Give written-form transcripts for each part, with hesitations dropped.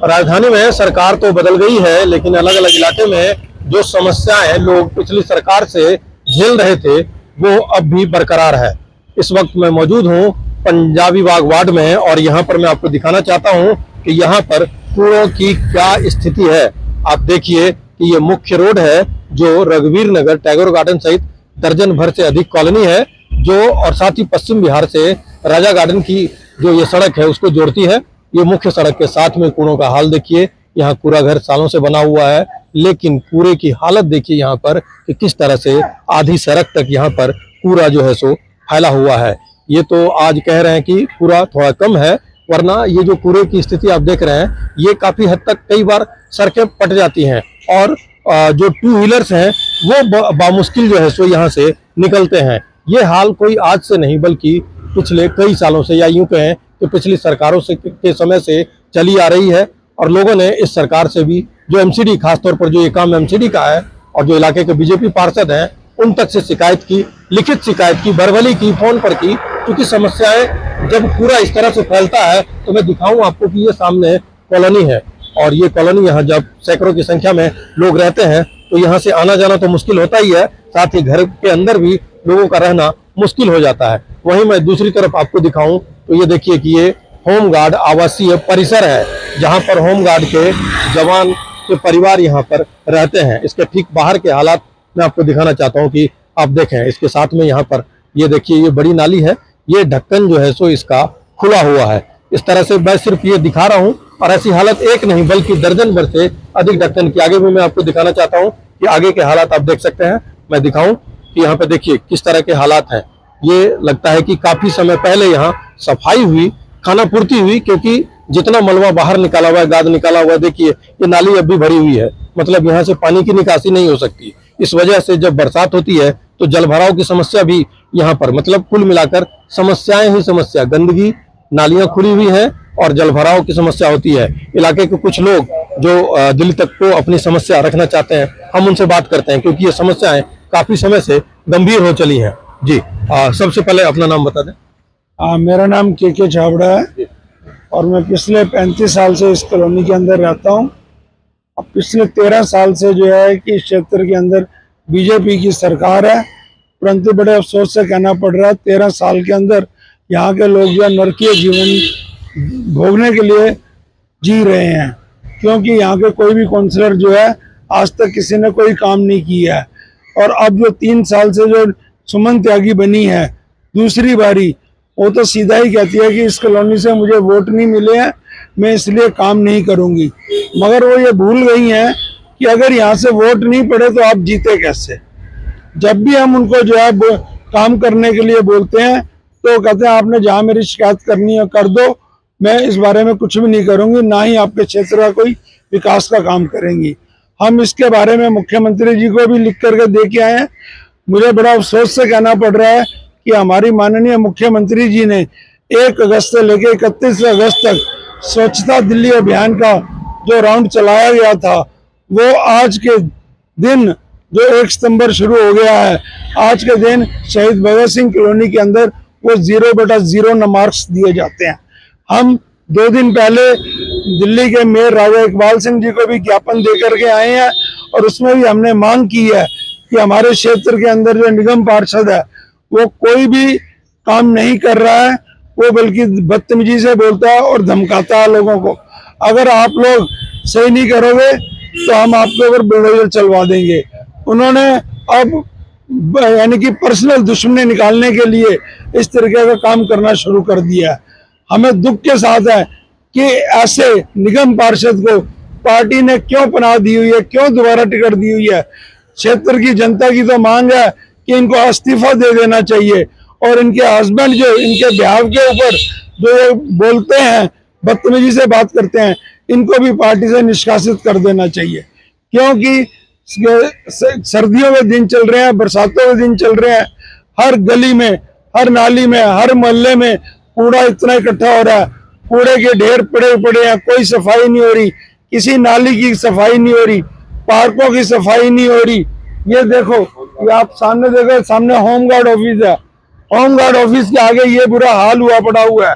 राजधानी में सरकार तो बदल गई है, लेकिन अलग अलग इलाके में जो समस्याएं लोग पिछली सरकार से झेल रहे थे वो अब भी बरकरार है। इस वक्त मैं मौजूद हूं पंजाबी बाग वार्ड में और यहां पर मैं आपको दिखाना चाहता हूं कि यहां पर कूड़ों की क्या स्थिति है। आप देखिए कि ये मुख्य रोड है जो रघुवीर नगर, टैगोर गार्डन सहित दर्जन भर से अधिक कॉलोनी है जो, और साथ ही पश्चिम बिहार से राजा गार्डन की जो ये सड़क है उसको जोड़ती है। ये मुख्य सड़क के साथ में कूड़ों का हाल देखिए। यहाँ कूड़ा घर सालों से बना हुआ है, लेकिन कूड़े की हालत देखिए यहाँ पर कि किस तरह से आधी सड़क तक यहाँ पर कूड़ा जो है सो फैला हुआ है। ये तो आज कह रहे हैं कि कूड़ा थोड़ा कम है, वरना ये जो कूड़े की स्थिति आप देख रहे हैं ये काफी हद तक कई बार सड़कें पट जाती हैं और जो टू व्हीलर्स हैं वो बामुश्किल जो है सो यहाँ से निकलते हैं। ये हाल कोई आज से नहीं बल्कि पिछले कई सालों से, या यूं कहें कि पिछली सरकारों से के समय से चली आ रही है। और लोगों ने इस सरकार से भी, जो एमसीडी, खासतौर पर जो ये काम एमसीडी का है और जो इलाके के बीजेपी पार्षद हैं, उन तक से शिकायत की, लिखित शिकायत की, वर्बली की, फोन पर की। क्योंकि समस्याएं जब पूरा इस तरह से फैलता है तो मैं दिखाऊं आपको कि ये सामने कॉलोनी है और ये कॉलोनी, यहाँ जब सैकड़ों की संख्या में लोग रहते हैं तो यहाँ से आना जाना तो मुश्किल होता ही है, साथ ही घर के अंदर भी लोगों का रहना मुश्किल हो जाता है। वहीं मैं दूसरी तरफ आपको दिखाऊं तो ये देखिए कि ये होमगार्ड आवासीय परिसर है जहां पर होमगार्ड के जवान के परिवार यहां पर रहते हैं। इसके ठीक बाहर के हालात मैं आपको दिखाना चाहता हूं कि आप देखें। इसके साथ में यहाँ पर ये देखिए ये बड़ी नाली है, ये ढक्कन जो है सो इसका खुला हुआ है। इस तरह से मैं सिर्फ ये दिखा रहा हूँ और ऐसी हालत एक नहीं बल्कि दर्जन भर से अधिक ढक्कन की। आगे भी मैं आपको दिखाना चाहता हूँ कि आगे के हालात आप देख सकते हैं। मैं दिखाऊं कि यहाँ पे देखिए किस तरह के हालात हैं। ये लगता है कि काफी समय पहले यहाँ सफाई हुई, खाना पूर्ति हुई, क्योंकि जितना मलबा बाहर निकाला हुआ है, गाद निकाला हुआ है, देखिए ये नाली अब भी भरी हुई है। मतलब यहाँ से पानी की निकासी नहीं हो सकती। इस वजह से जब बरसात होती है तो जल भराव की समस्या भी यहाँ पर, मतलब कुल मिलाकर समस्याएं ही समस्या, गंदगी, नालियां खुली हुई हैं और जल भराव की समस्या होती है। इलाके के कुछ लोग जो दिल्ली तक को अपनी समस्या रखना चाहते हैं, हम उनसे बात करते हैं क्योंकि ये समस्याएं काफी समय से गंभीर हो चली हैं। जी, सबसे पहले अपना नाम बता दें। मेरा नाम के छाबड़ा है और मैं पिछले 35 साल से इस कॉलोनी के अंदर रहता हूं। अब पिछले 13 साल से जो है कि इस क्षेत्र के अंदर बीजेपी की सरकार है, परंतु बड़े अफसोस से कहना पड़ रहा है 13 साल के अंदर यहाँ के लोग जो है नरकीय जीवन भोगने के लिए जी रहे हैं, क्योंकि यहाँ के कोई भी काउंसलर जो है आज तक किसी ने कोई काम नहीं किया है। और अब जो 3 साल से जो सुमन त्यागी बनी है दूसरी बारी, वो तो सीधा ही कहती है कि इस कॉलोनी से मुझे वोट नहीं मिले हैं, मैं इसलिए काम नहीं करूंगी। मगर वो ये भूल गई हैं कि अगर यहाँ से वोट नहीं पड़े तो आप जीते कैसे। जब भी हम उनको जो है काम करने के लिए बोलते हैं तो कहते हैं आपने जहाँ मेरी शिकायत करनी है कर दो, मैं इस बारे में कुछ भी नहीं करूंगी, ना ही आपके क्षेत्र का कोई विकास का काम करेंगी। हम इसके बारे में मुख्यमंत्री जी को भी लिख करके दे के आए हैं। मुझे बड़ा अफसोस से कहना पड़ रहा है कि हमारी माननीय मुख्यमंत्री जी ने 1 अगस्त से लेकर 31 अगस्त तक स्वच्छता दिल्ली अभियान का जो राउंड चलाया गया था, वो आज के दिन जो 1 सितंबर शुरू हो गया है, आज के दिन शहीद भगत सिंह कॉलोनी के अंदर वो 0/0 मार्क्स दिए जाते हैं। हम 2 दिन पहले दिल्ली के मेयर राजा इकबाल सिंह जी को भी ज्ञापन दे करके आए हैं और उसमें भी हमने मांग की है कि हमारे क्षेत्र के अंदर जो निगम पार्षद है वो कोई भी काम नहीं कर रहा है, वो बल्कि बदतमीजी से बोलता है और धमकाता है लोगों को। अगर आप लोग सही नहीं करोगे तो हम आपके ऊपर बुलडोजर चलवा देंगे। उन्होंने अब यानी कि पर्सनल दुश्मनी निकालने के लिए इस तरीके का काम करना शुरू कर दिया है। हमें दुख के साथ है कि ऐसे निगम पार्षद को पार्टी ने क्यों पनाह दी हुई है, क्यों दोबारा टिकट दी हुई है। क्षेत्र की जनता की तो मांग है कि इनको इस्तीफा दे देना चाहिए और इनके हस्बैंड जो इनके बिहाव के ऊपर जो ये बोलते हैं, बदतमीजी से बात करते हैं, इनको भी पार्टी से निष्कासित कर देना चाहिए। क्योंकि सर्दियों के दिन चल रहे हैं, बरसातों के दिन चल रहे हैं, हर गली में, हर नाली में, हर मोहल्ले में कूड़ा इतना इकट्ठा हो रहा है, कूड़े के ढेर पड़े हैं, कोई सफाई नहीं हो रही, किसी नाली की सफाई नहीं हो रही, पार्कों की सफाई नहीं हो रही। ये देखो, ये आप सामने देखो, सामने होमगार्ड ऑफिस है, होमगार्ड ऑफिस के आगे ये बुरा हाल हुआ पड़ा हुआ है।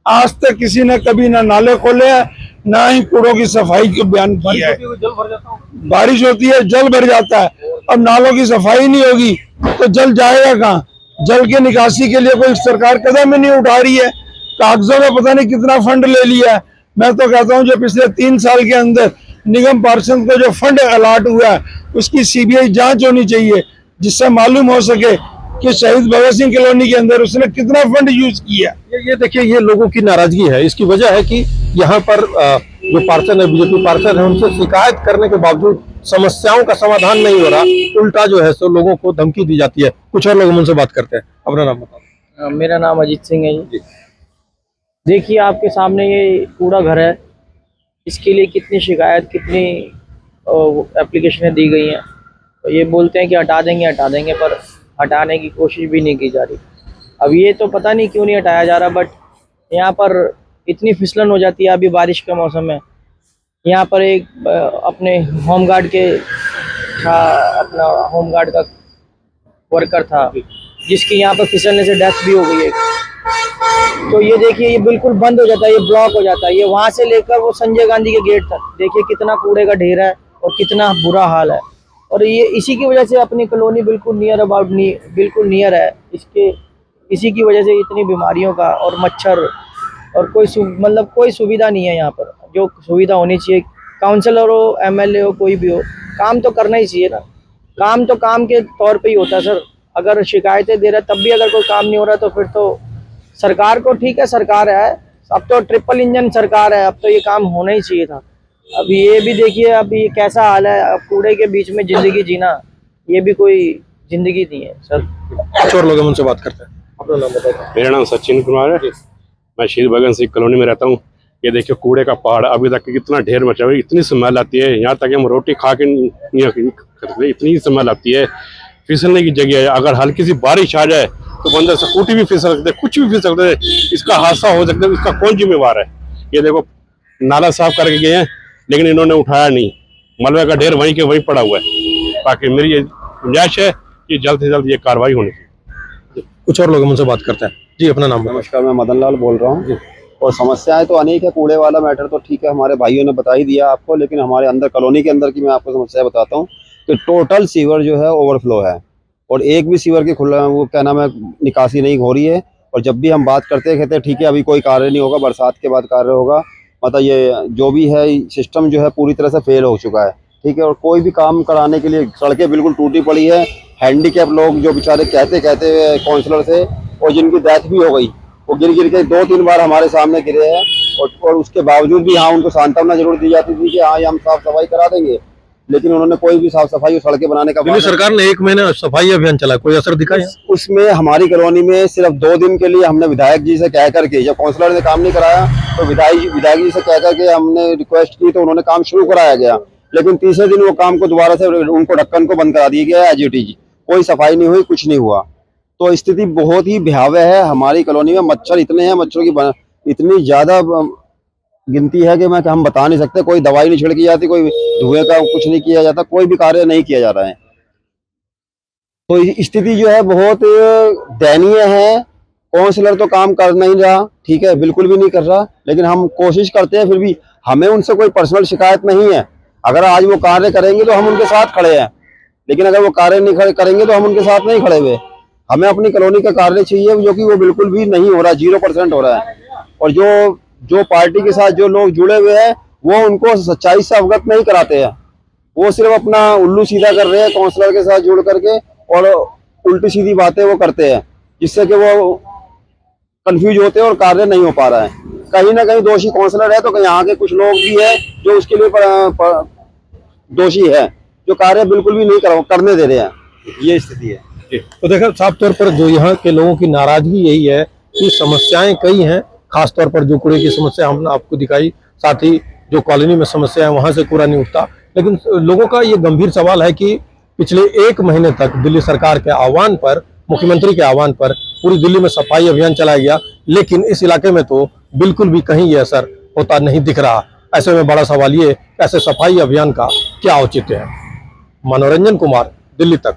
आज तक किसी ने कभी ना नाले खोले हैं, ना ही कूड़ों की सफाई का बयान किया है। जल भर जाता हूँ। बारिश होती है, जल भर जाता है। अब नालों की सफाई नहीं होगी तो जल जाएगा कहाँ? जल के निकासी के लिए कोई सरकार कदम ही नहीं उठा रही है। कागजों में पता नहीं कितना फंड ले लिया है। मैं तो कहता हूँ जो पिछले 3 साल के अंदर निगम पार्षद को जो फंड अलॉट हुआ है उसकी सीबीआई जांच होनी चाहिए, जिससे मालूम हो सके कि शहीद भगत सिंह कॉलोनी के अंदर उसने कितना फंड यूज किया। ये देखिए, ये लोगों की नाराजगी है। इसकी वजह है कि यहाँ पर जो पार्षद है, बीजेपी पार्षद है, उनसे शिकायत करने के बावजूद समस्याओं का समाधान नहीं हो रहा, उल्टा जो है सो लोगों को धमकी दी जाती है। कुछ और लोग उनसे बात करते हैं। अपना नाम बताओ। मेरा नाम अजीत सिंह है जी। देखिए आपके सामने ये कूड़ा घर है, इसके लिए कितनी शिकायत, कितनी एप्लीकेशनें दी गई हैं। तो ये बोलते हैं कि हटा देंगे, पर हटाने की कोशिश भी नहीं की जा रही। अब ये तो पता नहीं क्यों नहीं हटाया जा रहा, बट यहाँ पर इतनी फिसलन हो जाती है। अभी बारिश का मौसम है, यहाँ पर एक अपने होमगार्ड के था, अपना होमगार्ड का वर्कर था जिसकी यहाँ पर फिसलने से डेथ भी हो गई है। तो ये देखिए, ये बिल्कुल बंद हो जाता है, ये ब्लॉक हो जाता है। ये वहाँ से लेकर वो संजय गांधी के गेट तक देखिए कितना कूड़े का ढेर है और कितना बुरा हाल है। और ये इसी की वजह से अपनी कॉलोनी बिल्कुल बिल्कुल नियर है। इसी की वजह से इतनी बीमारियों का और मच्छर और मतलब कोई सुविधा नहीं है यहाँ पर। जो सुविधा होनी चाहिए, काउंसलर हो, एमएलए हो, कोई भी हो, काम तो करना ही चाहिए ना। काम तो काम के तौर पे ही होता है सर। अगर शिकायतें दे रहा है तब भी अगर कोई काम नहीं हो रहा तो फिर तो सरकार को, ठीक है सरकार है, अब तो ट्रिपल इंजन सरकार है, अब तो ये काम होना ही चाहिए था। अब ये भी देखिए अब ये कैसा हाल है। अब कूड़े के बीच में जिंदगी जीना, ये भी कोई जिंदगी नहीं है सर। कुछ और लोग उनसे बात करते हैं। अपना नाम बताओ। मेरा नाम सचिन कुमार है, मैं शहीद भगत सिंह कॉलोनी में रहता हूँ। ये देखिए कूड़े का पहाड़ अभी तक कितना ढेर मचा हुआ है, इतनी स्मेल आती है। यहाँ तक हम रोटी खा के इतनी स्मेल आती है। फिसलने की जगह है, अगर हल्की सी बारिश आ जाए तो बंदे स्कूटी भी फिसल सकते, कुछ भी फिसल सकते, इसका हादसा हो सकता है। इसका कौन जिम्मेवार है? ये देखो नाला साफ करके गए हैं लेकिन इन्होंने उठाया नहीं, मलबे का ढेर वहीं के वहीं पड़ा हुआ है। बाकी मेरी ये गुंजाइश है कि जल्द से जल्द ये कार्रवाई होनी चाहिए। कुछ और लोग उनसे बात करते हैं। जी, अपना नाम बताओ। नमस्कार, मैं मदन लाल बोल रहा हूँ। और समस्याएं तो अनेक है। कूड़े वाला मैटर तो ठीक है, हमारे भाइयों ने बता ही दिया आपको, लेकिन हमारे अंदर कॉलोनी के अंदर की मैं आपको समस्या बताता हूँ कि टोटल सीवर जो है ओवरफ्लो है और एक भी सीवर की खुला वो क्या नाम है निकासी नहीं हो रही है। और जब भी हम बात करते हैं कहते हैं ठीक है अभी कोई कार्य नहीं होगा, बरसात के बाद कार्य होगा। मतलब ये जो भी है सिस्टम जो है पूरी तरह से फेल हो चुका है, ठीक है। और कोई भी काम कराने के लिए सड़कें बिल्कुल टूटी पड़ी है। हैंडीकैप लोग जो बेचारे कहते काउंसलर से, और जिनकी डेथ भी हो गई, वो गिर के 2-3 बार हमारे सामने गिरे हैं। और उसके बावजूद भी हाँ उनको सांत्वना जरूर दी जाती थी कि हाँ ये हम साफ सफाई करा देंगे, लेकिन उन्होंने कोई भी साफ सफाई और सड़कें बनाने का दिल्ली सरकार ने 1 महीने सफाई अभियान चला, कोई असर दिखा है? उसमें हमारी कॉलोनी में सिर्फ 2 दिन के लिए हमने विधायक जी से कह करके, जब काउंसलर ने काम नहीं कराया तो विधायक जी से कह करके हमने रिक्वेस्ट की तो उन्होंने काम शुरू कराया गया। लेकिन तीसरे दिन वो काम को दोबारा से उनको ढक्कन को बंद करा दिया गया एज इट इज, कोई सफाई नहीं हुई, कुछ नहीं हुआ। तो स्थिति बहुत ही भयावह है हमारी कॉलोनी में। मच्छर इतने हैं, मच्छरों की इतनी ज्यादा गिनती है कि हम बता नहीं सकते। कोई दवाई नहीं छिड़की जाती, कोई धुएं का कुछ नहीं किया जाता, कोई भी कार्य नहीं किया जा रहा है। तो स्थिति जो है बहुत दयनीय है। काउंसलर तो काम कर नहीं रहा, ठीक है, बिल्कुल भी नहीं कर रहा, लेकिन हम कोशिश करते हैं। फिर भी हमें उनसे कोई पर्सनल शिकायत नहीं है। अगर आज वो कार्य करेंगे तो हम उनके साथ खड़े हैं, लेकिन अगर वो कार्य नहीं करेंगे तो हम उनके साथ नहीं खड़े हुए। हमें अपनी कॉलोनी का कार्य चाहिए, जो कि वो बिल्कुल भी नहीं हो रहा, 0% हो रहा है। और जो पार्टी के साथ जो लोग जुड़े हुए हैं वो उनको सच्चाई से अवगत नहीं कराते हैं। वो सिर्फ अपना उल्लू सीधा कर रहे हैं काउंसलर के साथ जुड़ करके, और उल्टी सीधी बातें वो करते हैं, जिससे कि वो कंफ्यूज होते हैं और कार्य नहीं हो पा रहा है। कहीं ना कहीं दोषी काउंसलर है, तो कहीं यहाँ के कुछ लोग भी है जो उसके लिए दोषी है, जो कार्य बिल्कुल भी नहीं करने दे रहे हैं। ये स्थिति है। तो देखा साफ तौर पर जो यहाँ के लोगों की नाराजगी यही है कि समस्याएं कई हैं, खासतौर पर जो कूड़े की समस्या हमने आपको दिखाई, साथ ही जो कॉलोनी में समस्या है वहां से कूड़ा नहीं उठता। लेकिन लोगों का ये गंभीर सवाल है कि पिछले 1 महीने तक दिल्ली सरकार के आह्वान पर, मुख्यमंत्री के आह्वान पर पूरी दिल्ली में सफाई अभियान चलाया गया, लेकिन इस इलाके में तो बिल्कुल भी कहीं ये असर होता नहीं दिख रहा। ऐसे में बड़ा सवाल ये, ऐसे सफाई अभियान का क्या औचित्य है? मनोरंजन कुमार, दिल्ली तक।